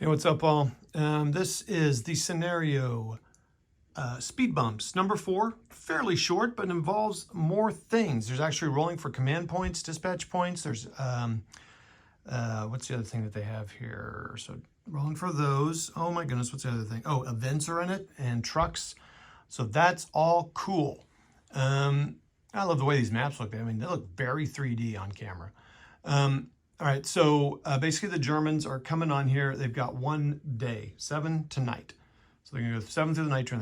Hey, what's up, all? This is the scenario speed bumps. Number 4, fairly short, but involves more things. There's actually rolling for command points, dispatch points. There's, what's the other thing that they have here? So rolling for those. Oh my goodness, what's the other thing? Oh, events are in it and trucks. So that's all cool. I love the way these maps look. I mean, they look very 3D on camera. All right, so basically the Germans are coming on here. They've got one day, 7 to night. So they're gonna go 7 through the night turn.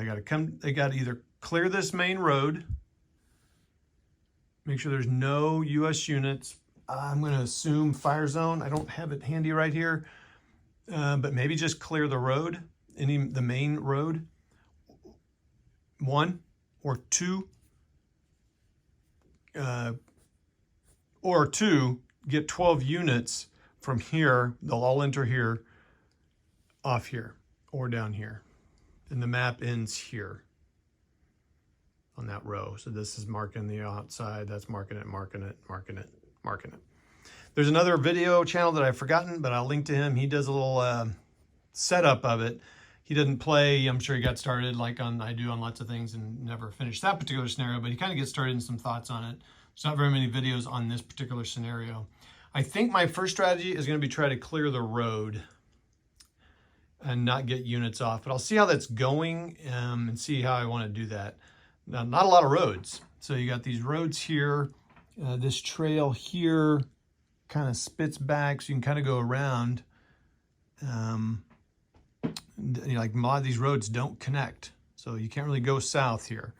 They gotta either clear this main road, make sure there's no US units. I'm gonna assume fire zone. I don't have it handy right here, but maybe just clear the road, the main road. 1 or 2, get 12 units from here. They'll all enter here, off here, or down here. And the map ends here on that row. So this is marking the outside. That's marking it, marking it, marking it, marking it. There's another video channel that I've forgotten, but I'll link to him. He does a little setup of it. He doesn't play. I'm sure he got started like I do on lots of things and never finished that particular scenario, but he kind of gets started in some thoughts on it. There's not very many videos on this particular scenario. I think my first strategy is going to be try to clear the road and not get units off, but I'll see how that's going and see how I want to do that. Now, not a lot of roads. So you got these roads here, this trail here kind of spits back, so you can kind of go around. Like a lot of these roads don't connect, so you can't really go south here.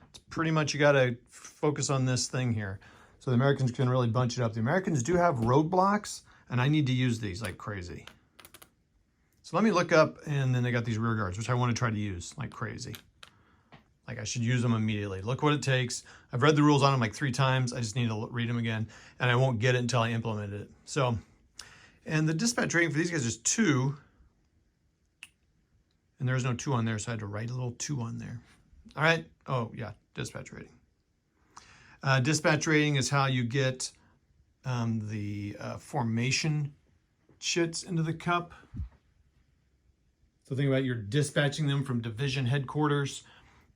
It's pretty much, you got to focus on this thing here. So the Americans can really bunch it up. The Americans do have roadblocks, and I need to use these like crazy. So let me look up, and then they got these rear guards, which I want to try to use like crazy. Like I should use them immediately. Look what it takes. I've read the rules on them like 3 times. I just need to read them again, and I won't get it until I implement it. So, and the dispatch rating for these guys is 2, and there's no 2 on there, so I had to write a little 2 on there. All right. Oh, yeah, dispatch rating. Dispatch rating is how you get the formation chits into the cup. So think about, you're dispatching them from division headquarters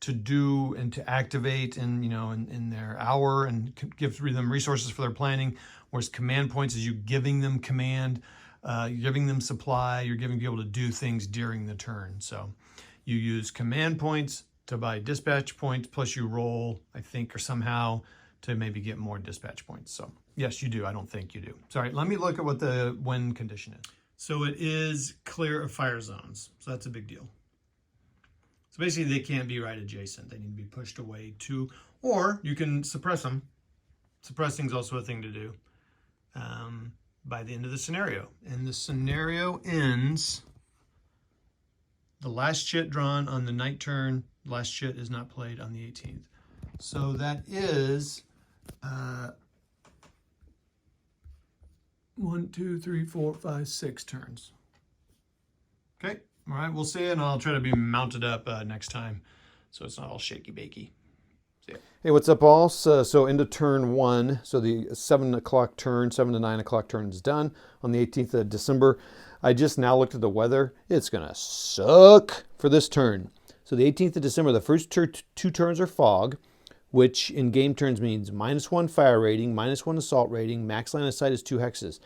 to do and to activate in their hour and give them resources for their planning. Whereas command points is you giving them command, you're giving them supply, you're giving people to do things during the turn. So you use command points to buy dispatch points, plus you roll, I think, or somehow to maybe get more dispatch points. So yes, you do. I don't think you do. Sorry, let me look at what the win condition is. So it is clear of fire zones. So that's a big deal. So basically they can't be right adjacent. They need to be pushed away to, or you can suppress them. Suppressing is also a thing to do by the end of the scenario. And the scenario ends, the last chit drawn on the night turn, last chit is not played on the 18th. So that is 1, 2, 3, 4, 5, 6 turns. Okay, all right, we'll see, and I'll try to be mounted up next time so it's not all shaky bakey. Hey, what's up, all? So into turn 1, so the 7 o'clock turn, 7 to 9 o'clock turn is done on the 18th of December. I just now looked at the weather. It's gonna suck for this turn. So the 18th of December, the first 2 turns are fog, which in game turns means -1 fire rating, -1 assault rating, max line of sight is 2 hexes.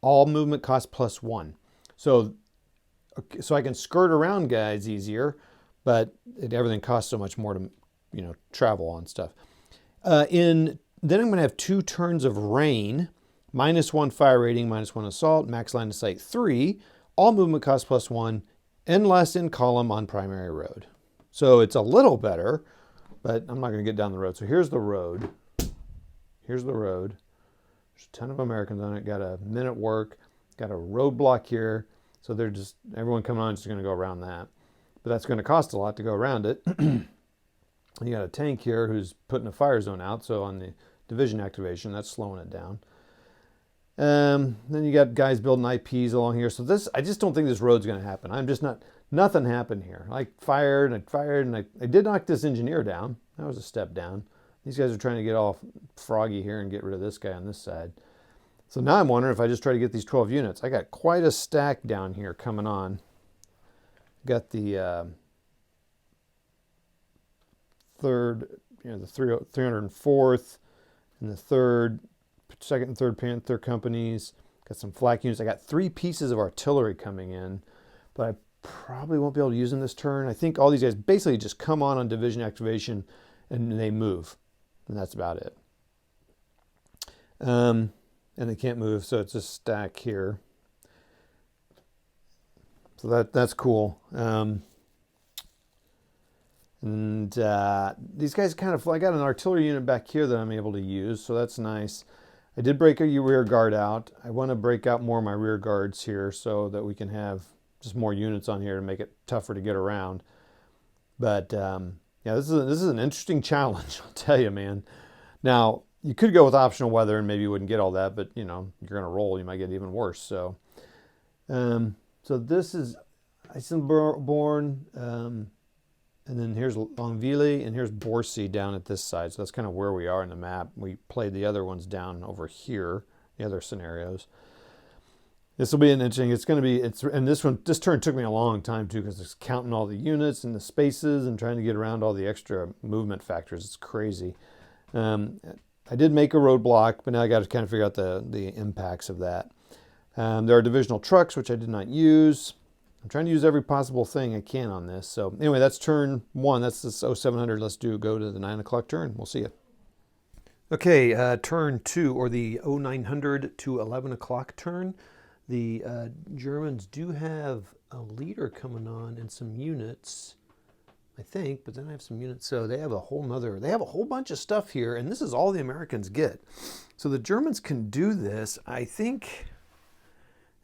All movement costs +1. So I can skirt around guys easier, but everything costs so much more to travel on stuff. Then I'm going to have 2 turns of rain, -1 fire rating, -1 assault, max line of sight 3, all movement costs +1, unless in column on primary road. So it's a little better, but I'm not going to get down the road. So here's the road. Here's the road. There's a ton of Americans on it. Got a minute work. Got a roadblock here. So they're just, everyone coming on is just going to go around that. But that's going to cost a lot to go around it. You got a tank here who's putting a fire zone out. So on the division activation, that's slowing it down. Then you got guys building IPs along here. So this, I just don't think this road's going to happen. I'm just not, nothing happened here. I fired and I did knock this engineer down. That was a step down. These guys are trying to get all froggy here and get rid of this guy on this side. So now I'm wondering if I just try to get these 12 units. I got quite a stack down here coming on. Got the third, the 304th and the second and third Panther companies. Got some flak units. I got 3 pieces of artillery coming in, but I probably won't be able to use them this turn. I think all these guys basically just come on division activation and they move, and that's about it. And they can't move, so it's a stack here. So that's cool. These guys kind of, I got an artillery unit back here that I'm able to use, so that's nice. I did break a rear guard out. I want to break out more of my rear guards here so that we can have just more units on here to make it tougher to get around. But yeah, this is an interesting challenge, I'll tell you, man. Now, you could go with optional weather and maybe you wouldn't get all that, but you're going to roll, you might get even worse. So, so this is Eisenborn, and then here's Longville, and here's Borsey down at this side. So that's kind of where we are in the map. We played the other ones down over here, the other scenarios. This will be an interesting. It's going to be. And this turn took me a long time too, because it's counting all the units and the spaces and trying to get around all the extra movement factors. It's crazy. I did make a roadblock, but now I got to kind of figure out the impacts of that. There are divisional trucks, which I did not use. I'm trying to use every possible thing I can on this. So anyway, that's turn 1. That's this 0700. Let's go to the 9 o'clock turn. We'll see you. Okay, turn 2, or the 0900 to 11 o'clock turn. The Germans do have a leader coming on and some units, I think, but then I have some units. So they have a whole bunch of stuff here, and this is all the Americans get. So the Germans can do this. I think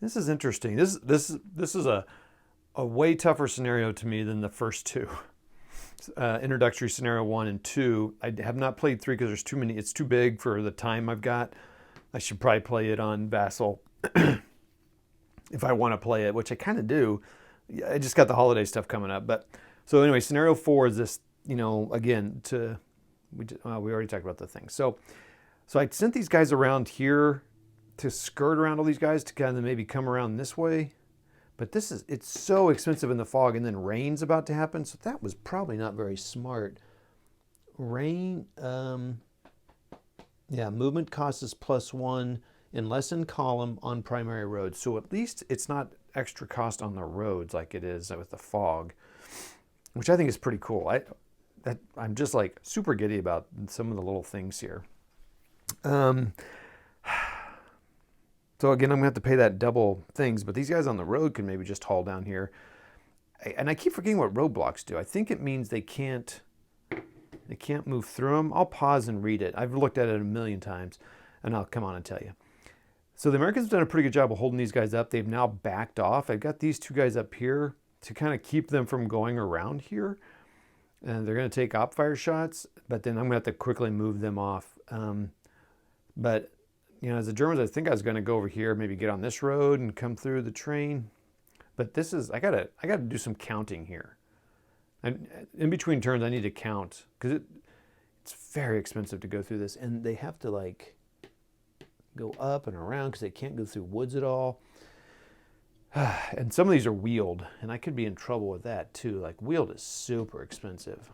this is interesting. This is a way tougher scenario to me than the first 2. Introductory scenario 1 and 2. I have not played 3 because there's too many. It's too big for the time I've got. I should probably play it on Vassal if I want to play it, which I kind of do. I just got the holiday stuff coming up. But so anyway, scenario 4 is this, again, we already talked about the thing. So I sent these guys around here to skirt around all these guys to kind of maybe come around this way. But it's so expensive in the fog, and then rain's about to happen. So that was probably not very smart. Rain, yeah, movement cost is +1 in lessened column on primary roads. So at least it's not extra cost on the roads like it is with the fog, which I think is pretty cool. I'm just like super giddy about some of the little things here. So again, I'm gonna have to pay that double things, but these guys on the road can maybe just haul down here. And I keep forgetting what roadblocks do. I think it means they can't move through them. I'll pause and read it. I've looked at it a million times, and I'll come on and tell you. So the Americans have done a pretty good job of holding these guys up. They've now backed off. I've got these 2 guys up here to kind of keep them from going around here. And they're going to take op fire shots, but then I'm going to have to quickly move them off. But as the Germans, I think I was going to go over here, maybe get on this road and come through the train. But this is, I gotta do some counting here. And in between turns, I need to count because it's very expensive to go through this, and they have to like go up and around because they can't go through woods at all. And some of these are wheeled, and I could be in trouble with that too. Like wheeled is super expensive.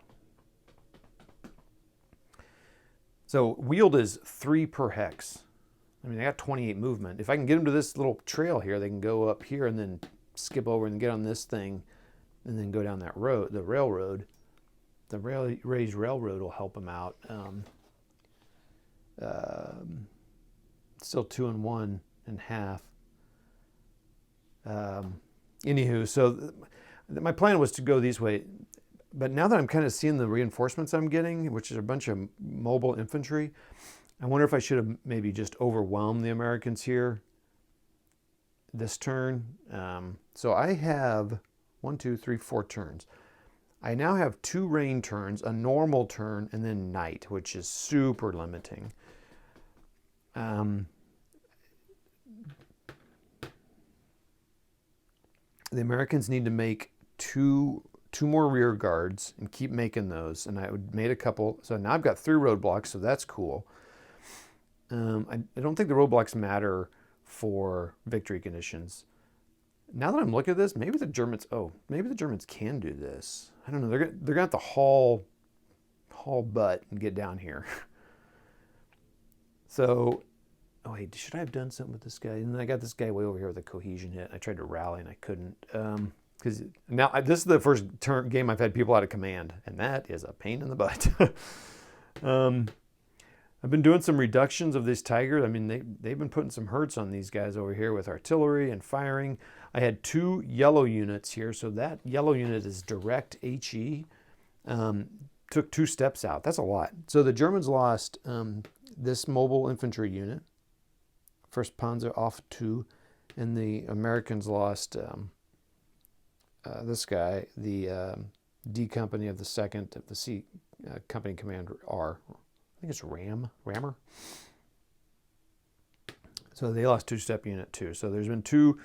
So wheeled is 3 per hex. I mean, they got 28 movement. If I can get them to this little trail here, they can go up here and then skip over and get on this thing and then go down that road, the railroad. The raised railroad will help them out. Still 2 and 1.5. Anywho, so my plan was to go this way. But now that I'm kind of seeing the reinforcements I'm getting, which is a bunch of mobile infantry, I wonder if I should have maybe just overwhelmed the Americans here this turn. So I have 1, 2, 3, 4 turns. I now have 2 rain turns, a normal turn, and then night, which is super limiting. The Americans need to make two more rear guards and keep making those. And I made a couple. So now I've got 3 roadblocks, so that's cool. I don't think the roadblocks matter for victory conditions. Now that I'm looking at this, maybe the Germans can do this. I don't know. They're gonna have to haul butt and get down here. So, oh wait, should I have done something with this guy? And then I got this guy way over here with a cohesion hit. I tried to rally and I couldn't. Because now this is the first game I've had people out of command, and that is a pain in the butt. I've been doing some reductions of these Tigers. I mean, they've been putting some hurts on these guys over here with artillery and firing. I had 2 yellow units here, so that yellow unit is direct HE. Took 2 steps out. That's a lot. So the Germans lost this mobile infantry unit, 1st Panzer off 2, and the Americans lost this guy, the D company of the 2nd of the C company commander R. I think it's Rammer. So they lost 2-step unit too. So there's been 2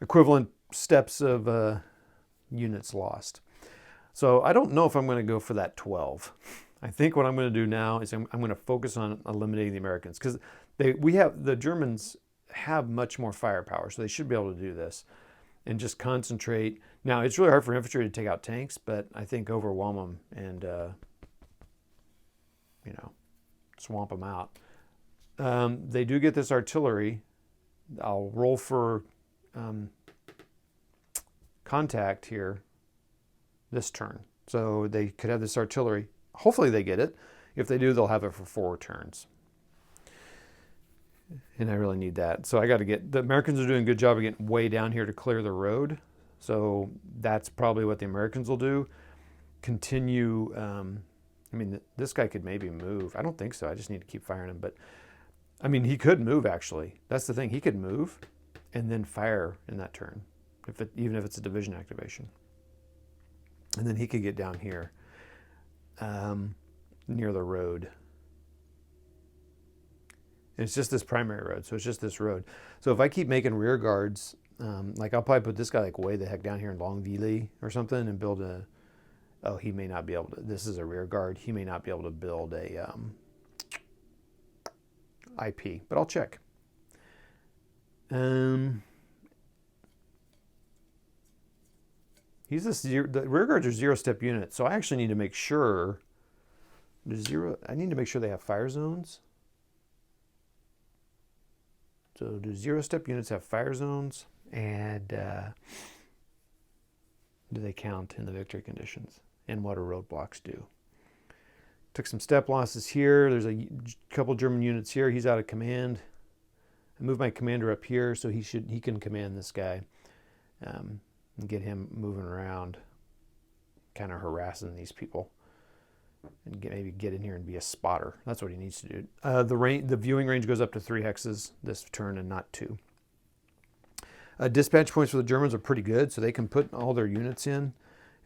equivalent steps of units lost. So I don't know if I'm going to go for that 12. I think what I'm going to do now is I'm going to focus on eliminating the Americans, because the Germans have much more firepower, so they should be able to do this and just concentrate. Now it's really hard for infantry to take out tanks, but I think overwhelm them and swamp them out. They do get this artillery. I'll roll for contact here this turn. So they could have this artillery. Hopefully they get it. If they do, they'll have it for 4 turns. And I really need that. So I got to the Americans are doing a good job of getting way down here to clear the road. So that's probably what the Americans will do. Continue. I mean, this guy could maybe move. I don't think so. I just need to keep firing him. But I mean, he could move actually. That's the thing. He could move and then fire in that turn, even if it's a division activation. And then he could get down here near the road. And it's just this primary road, so it's just this road. So if I keep making rear guards, like I'll probably put this guy like way the heck down here in Longville or something and build a, oh, he may not be able to, this is a rear guard. He may not be able to build a IP, but I'll check. The rear guards are 0-step units, so I actually need to make sure I need to make sure they have fire zones. So do 0-step units have fire zones, and do they count in the victory conditions? And what do roadblocks do? Took some step losses here. There's a couple German units here. He's out of command. I moved my commander up here so he can command this guy and get him moving around, kind of harassing these people, and maybe get in here and be a spotter. That's what he needs to do. The viewing range goes up to 3 hexes this turn and not 2. Dispatch points for the Germans are pretty good, so they can put all their units in.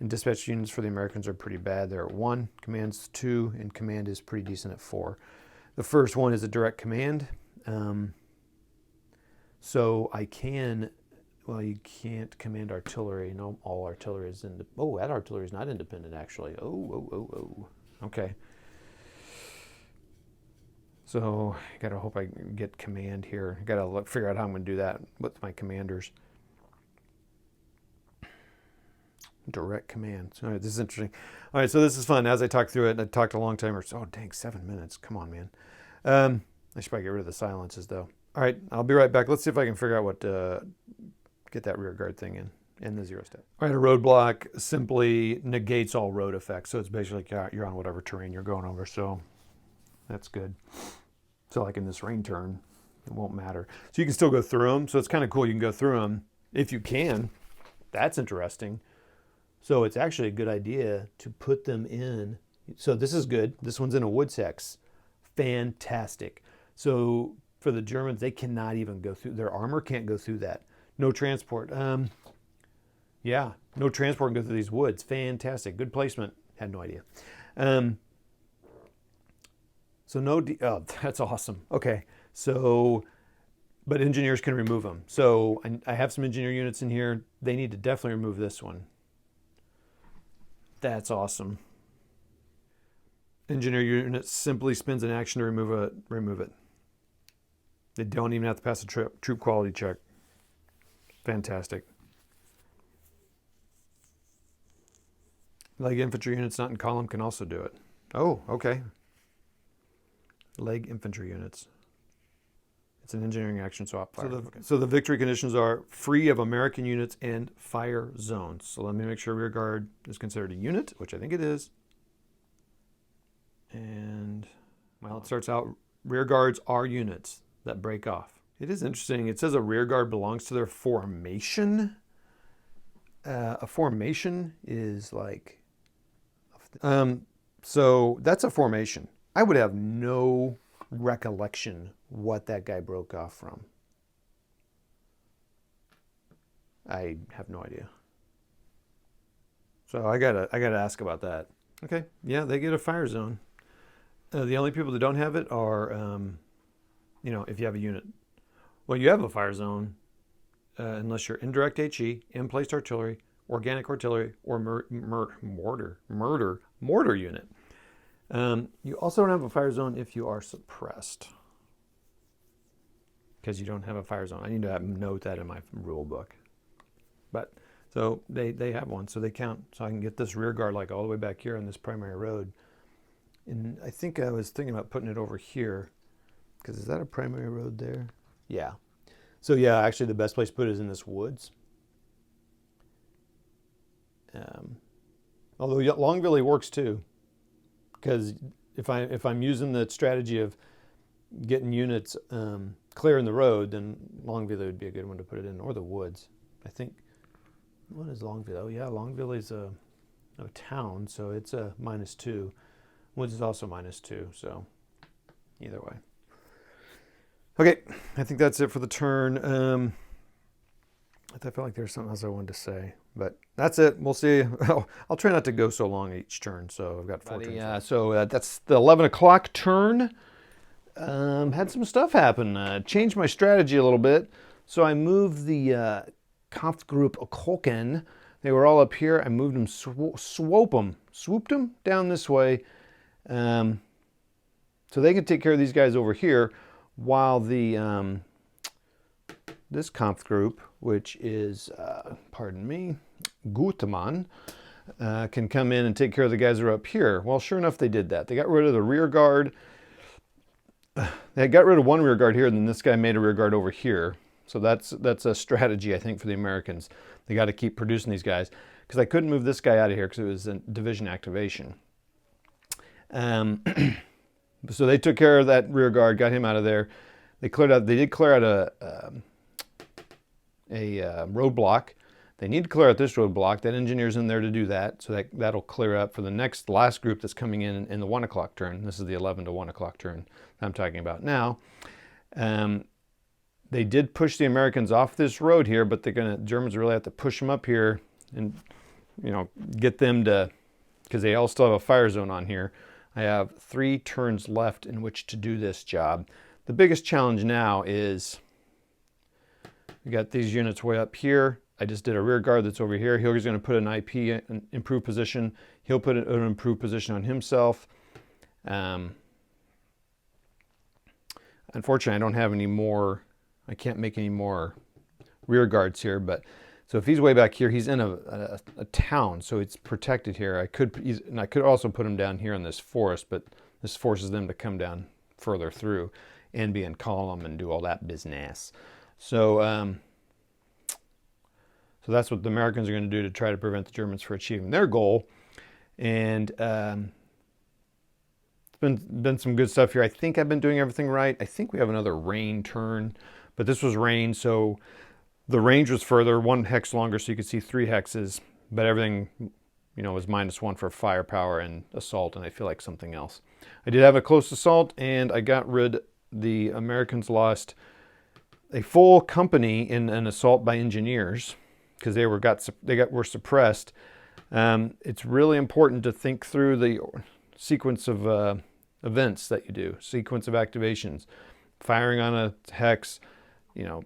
And dispatch units for the Americans are pretty bad. They're at 1, command's 2, and command is pretty decent at 4. The first one is a direct command. So I can, well, you can't command artillery. No, all artillery is that artillery is not independent actually. Okay. So I gotta hope I get command here. I gotta figure out how I'm gonna do that with my commanders. Direct command. All right, this is interesting. All right, so this is fun. As I talk through it, I talked a long time. Oh, dang, 7 minutes. Come on, man. I should probably get rid of the silences, though. All right, I'll be right back. Let's see if I can figure out what get that rear guard thing in the 0-step. All right, a roadblock simply negates all road effects. So it's basically like you're on whatever terrain you're going over. So that's good. So like in this rain turn, it won't matter. So you can still go through them. So it's kind of cool. You can go through them if you can. That's interesting. So it's actually a good idea to put them in. So this is good. This one's in a woods hex. Fantastic. So for the Germans, they cannot even go through. Their armor can't go through that. No transport. Yeah, no transport can go through these woods. Fantastic. Good placement. Had no idea. So no, oh, that's awesome. Okay. So, but engineers can remove them. So I have some engineer units in here. They need to definitely remove this one. That's awesome. Engineer unit simply spins an action to remove it. They don't even have to pass a troop quality check. Fantastic. Leg infantry units not in column can also do it. Oh, okay. Leg infantry units. It's an engineering action swap fire. So the victory conditions are free of American units and fire zones. So let me make sure rear guard is considered a unit, which I think it is. And well, it starts out, rear guards are units that break off. It is interesting. It says a rear guard belongs to their formation. A formation is like, so that's a formation. I would have no recollection what that guy broke off from. I have no idea. So I gotta ask about that. Okay, yeah, they get a fire zone. The only people that don't have it are, you know, if you have a unit. Well, you have a fire zone unless you're indirect HE, in-placed artillery, organic artillery, or mortar unit. You also don't have a fire zone if you are suppressed, because you don't have a fire zone. I need to note that in my rule book. But so they have one, so they count. So I can get this rear guard like all the way back here on this primary road. And I think I was thinking about putting it over here, because is that a primary road there? Yeah. So yeah, actually the best place to put it is in this woods. Although Longville works too, because if I'm using the strategy of getting units clearing the road, then Longville would be a good one to put it in, or the woods. I think. What is Longville? Oh yeah, Longville is a town, so it's a -2. Woods is also -2, so either way. Okay, I think that's it for the turn. I felt like there's something else I wanted to say, but that's it. We'll see. I'll try not to go so long each turn, so I've got 4 turns. Yeah, so that's the 11 o'clock turn. Had some stuff happen. Changed my strategy a little bit. So I moved the Kampfgruppe Kolken. They were all up here. I moved them, swooped them down this way. So they can take care of these guys over here, while the this Kampfgruppe, which is, pardon me, Gutemann, can come in and take care of the guys that are up here. Well, sure enough, they did that. They got rid of the rear guard. They got rid of one rear guard here, and then this guy made a rear guard over here. So that's a strategy, I think, for the Americans. They got to keep producing these guys, because I couldn't move this guy out of here because it was a division activation. So they took care of that rear guard, got him out of there. They cleared out. They did clear out a roadblock. They need to clear out this roadblock. That engineer's in there to do that, so that'll clear up for the last group that's coming in the 1 o'clock turn. This is the 11 to 1 o'clock turn I'm talking about now. They did push the Americans off this road here, but Germans really have to push them up here and, you know, get them to, because they all still have a fire zone on here. I have 3 turns left in which to do this job. The biggest challenge now is we got these units way up here. I just did a rear guard that's over here. He's going to put an IP in improved position. He'll put an improved position on himself. Unfortunately, I don't have any more. I can't make any more rear guards here. But so if he's way back here, he's in a town, so it's protected here. I could also put him down here in this forest, but this forces them to come down further through and be in column and do all that business. So so that's what the Americans are going to do to try to prevent the Germans from achieving their goal. And it's been some good stuff here. I think I've been doing everything right. I think we have another rain turn, but this was rain, so the range was further, 1 hex longer, so you could see 3 hexes, but everything, you know, was -1 for firepower and assault, and I feel like something else. I did have a close assault, and I got rid. The Americans lost a full company in an assault by engineers, because they were suppressed. It's really important to think through the sequence of events that you do, sequence of activations, firing on a hex, you know,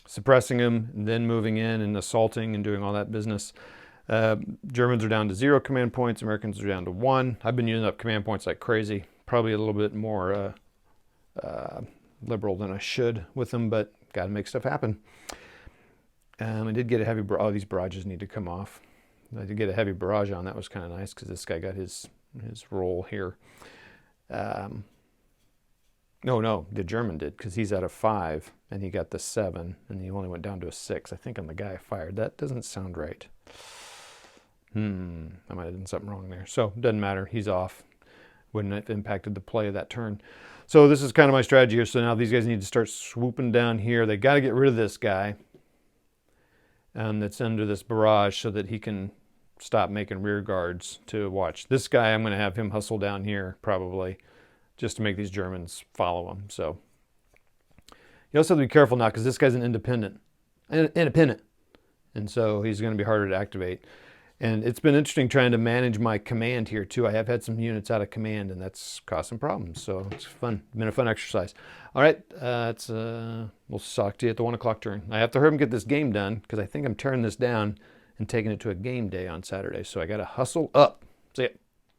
suppressing them, and then moving in and assaulting and doing all that business. Germans are down to 0 command points. Americans are down to 1. I've been using up command points like crazy. Probably a little bit more liberal than I should with them, but got to make stuff happen. I did get a heavy, oh, these barrages need to come off. I did get a heavy barrage on. That was kind of nice because this guy got his roll here. No, the German did, because he's at a 5 and he got the 7 and he only went down to a 6. I think on the guy I fired. That doesn't sound right. I might have done something wrong there. So it doesn't matter. He's off. Wouldn't have impacted the play of that turn. So this is kind of my strategy here. So now these guys need to start swooping down here. They got to get rid of this guy that's under this barrage so that he can stop making rear guards to watch. This guy, I'm going to have him hustle down here probably, just to make these Germans follow him. So you also have to be careful now because this guy's an independent. And so he's going to be harder to activate. And it's been interesting trying to manage my command here too. I have had some units out of command and that's caused some problems. So it's fun. Been a fun exercise. All right, we'll talk to you at the 1 o'clock turn. I have to hurry and get this game done because I think I'm tearing this down and taking it to a game day on Saturday. So I got to hustle up. See ya.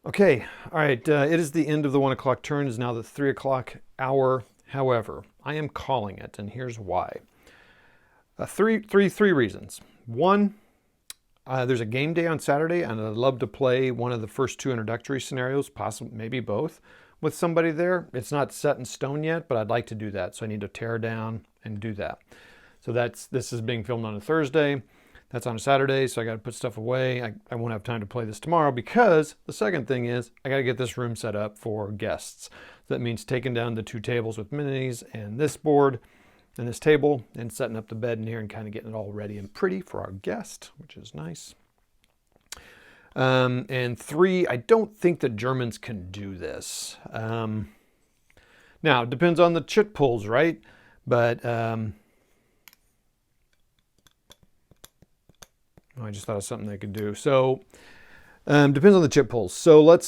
Okay, all right, it is the end of the 1 o'clock turn. It is now the 3 o'clock hour. However, I am calling it, and here's why. Three reasons. One, there's a game day on Saturday, and I'd love to play one of the first 2 introductory scenarios, possibly maybe both, with somebody there. It's not set in stone yet, but I'd like to do that, so I need to tear down and do that. So this is being filmed on a Thursday. That's on a Saturday, so I got to put stuff away. I won't have time to play this tomorrow because the second thing is I got to get this room set up for guests. That means taking down the 2 tables with minis and this board and this table and setting up the bed in here and kind of getting it all ready and pretty for our guest, which is nice. And 3, I don't think the Germans can do this. Now, it depends on the chit pulls, right? But I just thought of something they could do. So depends on the chip pulls. So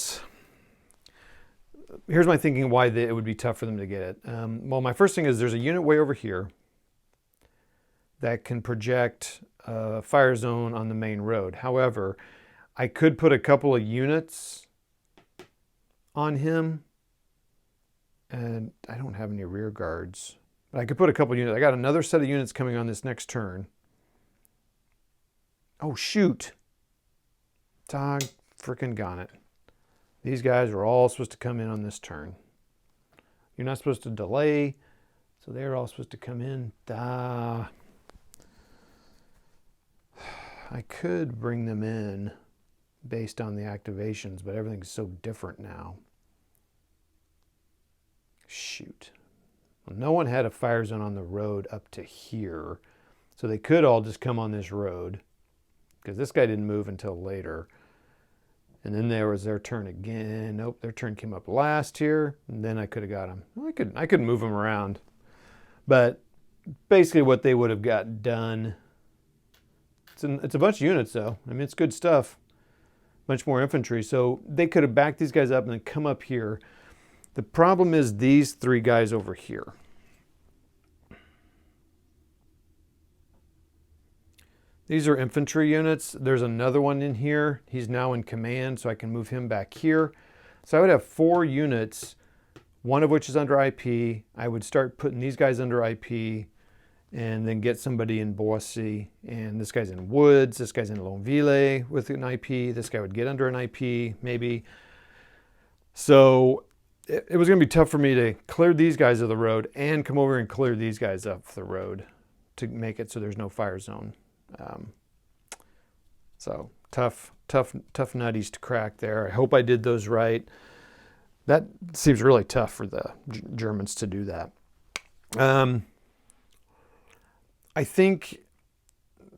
here's my thinking why it would be tough for them to get it. Well, my first thing is there's a unit way over here that can project a fire zone on the main road. However, I could put a couple of units on him, and I don't have any rear guards, but I could put a couple of units. I got another set of units coming on this next turn. Oh, shoot. Dog frickin' gone it. These guys are all supposed to come in on this turn. You're not supposed to delay, so they're all supposed to come in. I could bring them in based on the activations, but everything's so different now. Shoot. Well, no one had a fire zone on the road up to here, so they could all just come on this road, because this guy didn't move until later. And then there was their turn again. Nope, their turn came up last here, and then I could have got them. Well, I could move them around. But basically what they would have got done, it's a bunch of units though. I mean, it's good stuff. Much more infantry. So they could have backed these guys up and then come up here. The problem is these 3 guys over here. These are infantry units. There's another one in here. He's now in command, so I can move him back here. So I would have 4 units, one of which is under IP. I would start putting these guys under IP and then get somebody in Boissy. And this guy's in Woods. This guy's in Longueville with an IP. This guy would get under an IP, maybe. So it was going to be tough for me to clear these guys of the road and come over and clear these guys off the road to make it so there's no fire zone. So tough nutties to crack there. I hope I did those right. That seems really tough for the Germans to do that. I think,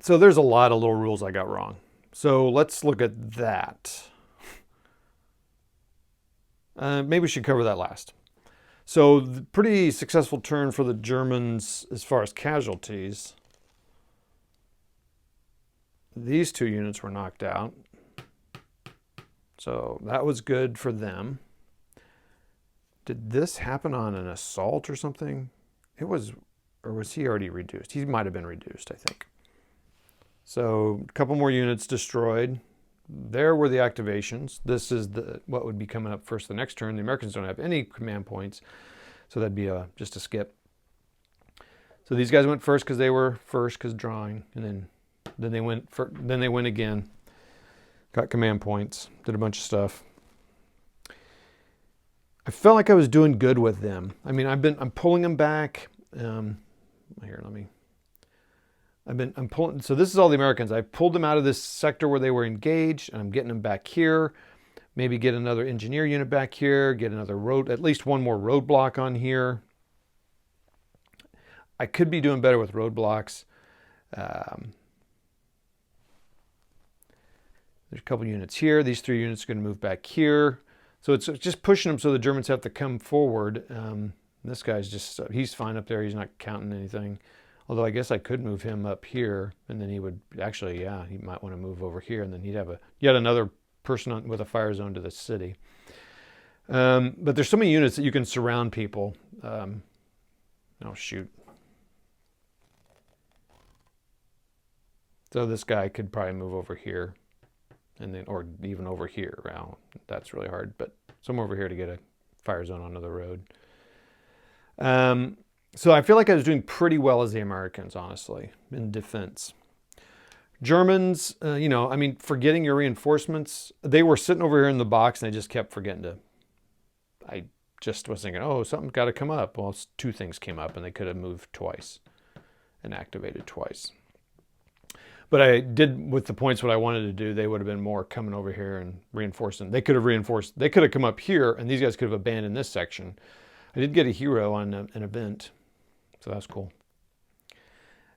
so there's a lot of little rules I got wrong. So let's look at that. Maybe we should cover that last. So pretty successful turn for the Germans as far as casualties. These 2 units were knocked out. So that was good for them. Did this happen on an assault or something? It was, or was he already reduced? He might have been reduced, I think. So a couple more units destroyed. There were the activations. This is what would be coming up first the next turn. The Americans don't have any command points. So that'd be just a skip. So these guys went first because they were first because drawing, and then they went again. Got command points, did a bunch of stuff. I felt like I was doing good with them. I mean, I'm pulling them back. Here, I'm pulling. So this is all the Americans. I pulled them out of this sector where they were engaged, and I'm getting them back here. Maybe get another engineer unit back here. Get another at least one more roadblock on here. I could be doing better with roadblocks. There's a couple units here. These 3 units are going to move back here. So it's just pushing them so the Germans have to come forward. This guy's he's fine up there. He's not counting anything. Although I guess I could move him up here, and then he would actually, yeah, he might want to move over here, and then he'd have yet another person with a fire zone to the city. But there's so many units that you can surround people. Oh, shoot. So this guy could probably move over here, and then, or even over here. Well, that's really hard, but somewhere over here to get a fire zone onto the road. So I feel like I was doing pretty well as the Americans, honestly, in defense. Germans, I mean, forgetting your reinforcements. They were sitting over here in the box, and I just kept forgetting to. I just was thinking, oh, something's got to come up. Well, 2 things came up, and they could have moved twice and activated twice. But I did, with the points what I wanted to do, they would have been more coming over here and reinforcing. They could have reinforced. They could have come up here, and these guys could have abandoned this section. I did get a hero on an event, so that's cool.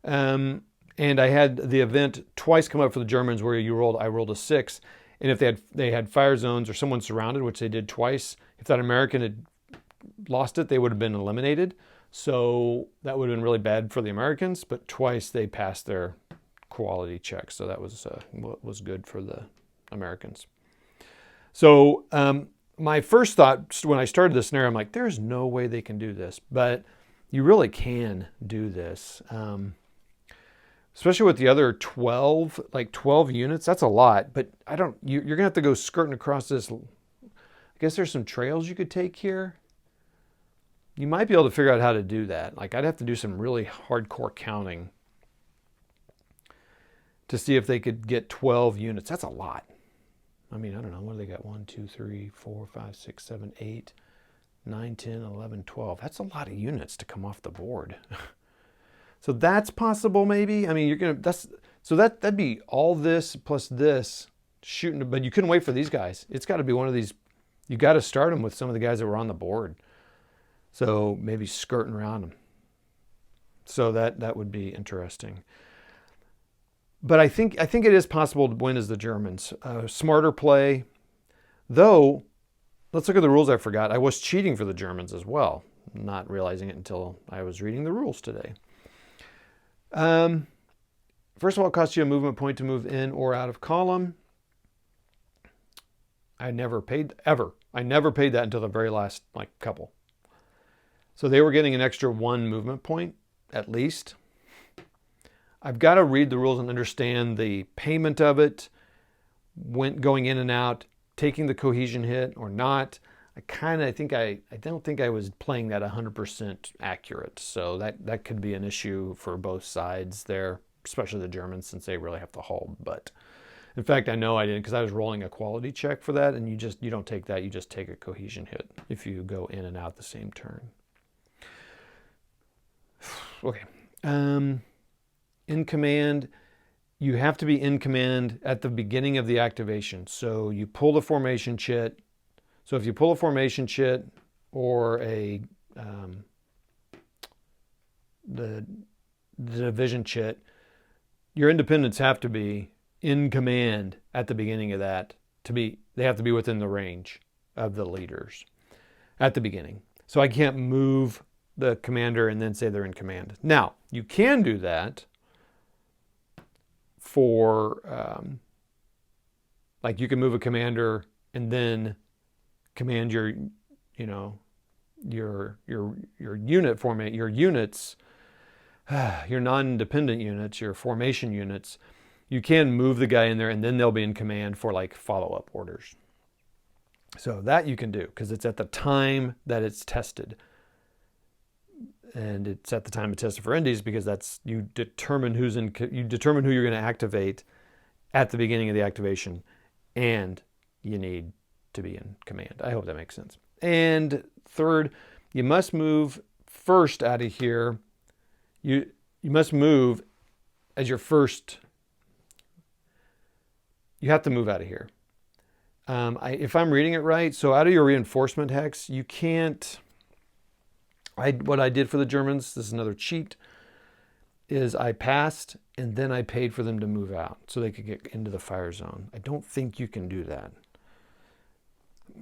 And I had the event twice come up for the Germans where I rolled a 6. And if they had fire zones or someone surrounded, which they did twice, if that American had lost it, they would have been eliminated. So that would have been really bad for the Americans, but twice they passed their quality check, so that was good for the Americans. So my first thought when I started this scenario, I'm like, there's no way they can do this, but you really can do this, especially with the other 12 units. That's a lot, but you're gonna have to go skirting across this. I guess there's some trails you could take here. You might be able to figure out how to do that. Like, I'd have to do some really hardcore counting to see if they could get 12 units. That's a lot. I mean, I don't know. What do they got? 1, 2, 3, 4, 5, 6, 7, 8, 9, 10, 11, 12. That's a lot of units to come off the board. So that's possible, maybe. I mean, that'd be all this plus this shooting, but you couldn't wait for these guys. It's got to be one of these. You got to start them with some of the guys that were on the board. So maybe skirting around them. So that would be interesting. But I think it is possible to win as the Germans. Smarter play. Though, let's look at the rules I forgot. I was cheating for the Germans as well, not realizing it until I was reading the rules today. First of all, it costs you a movement point to move in or out of column. I never paid that until the very last couple. So they were getting an extra 1 movement point, at least. I've got to read the rules and understand the payment of it, going in and out, taking the cohesion hit or not. I don't think I was playing that 100% accurate. So that could be an issue for both sides there, especially the Germans, since they really have to hold. But in fact, I know I didn't, because I was rolling a quality check for that, and you don't take that, you just take a cohesion hit if you go in and out the same turn. Okay. In command, you have to be in command at the beginning of the activation. So you pull the formation chit. So if you pull a formation chit or the division chit, your independents have to be in command at the beginning of that. They have to be within the range of the leaders at the beginning. So I can't move the commander and then say they're in command. Now, you can do that for, you can move a commander and then command your unit format, your units, your non-independent units, your formation units. You can move the guy in there and then they'll be in command for follow-up orders. So that you can do because it's at the time that it's tested. and it set the time to test it for Indies because that's you determine who you're going to activate at the beginning of the activation, and you need to be in command. I hope that makes sense. And third, you must move first out of here. You must move as your first. You have to move out of here. If I'm reading it right, so out of your reinforcement hex, you can't. What I did for the Germans, this is another cheat, is I passed and then I paid for them to move out so they could get into the fire zone. I don't think you can do that.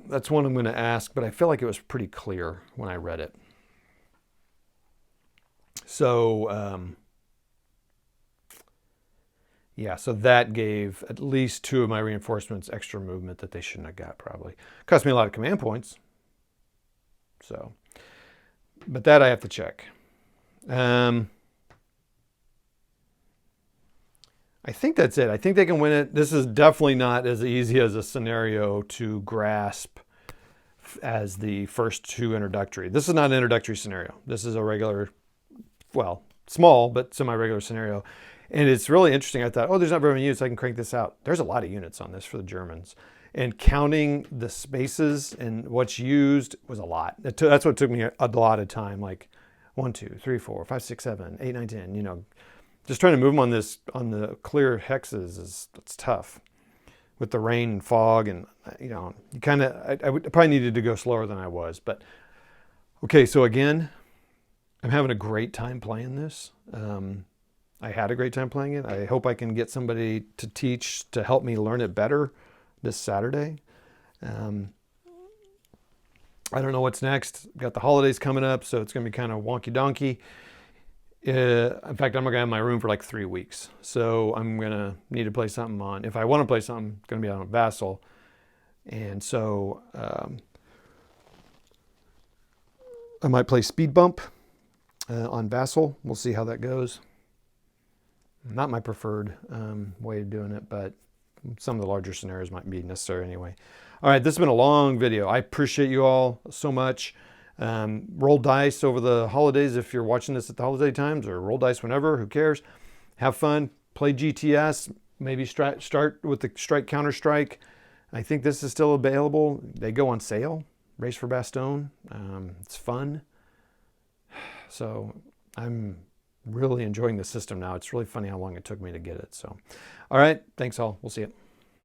That's one I'm going to ask, but I feel like it was pretty clear when I read it. So, yeah, so that gave at least 2 of my reinforcements extra movement that they shouldn't have got probably. Cost me a lot of command points. So, but that I have to check. I think that's it. I think they can win it. This is definitely not as easy as a scenario to grasp as the first 2 introductory. This is not an introductory scenario. This is a regular, well, small, but semi-regular scenario. And it's really interesting. I thought, oh, there's not very many units. I can crank this out. There's a lot of units on this for the Germans. And counting the spaces and what's used was a lot. That's what took me a lot of time. Like 1, 2, 3, 4, 5, 6, 7, 8, 9, 10, you know. Just trying to move them on the clear hexes it's tough with the rain and fog, and you know, you kind of I probably needed to go slower than I was. But okay, so again, I'm having a great time playing this. I had a great time playing it. I hope I can get somebody to teach to help me learn it better this Saturday. I don't know what's next. Got the holidays coming up, so it's going to be kind of wonky donkey. In fact, I'm going to have my room for like 3 weeks. So I'm going to need to play something on, if I want to play something, it's going to be on Vassal. And so I might play Speed Bump on Vassal. We'll see how that goes. Not my preferred way of doing it, but some of the larger scenarios might be necessary anyway. All right, this has been a long video. I appreciate you all so much. Roll dice over the holidays if you're watching this at the holiday times, or roll dice whenever, who cares. Have fun, play GTS, maybe start with the Strike Counter Strike. I think this is still available. They go on sale, Race for Bastogne. It's fun. So I'm really enjoying the system now. It's really funny how long it took me to get it. So, all right, thanks all. We'll see you.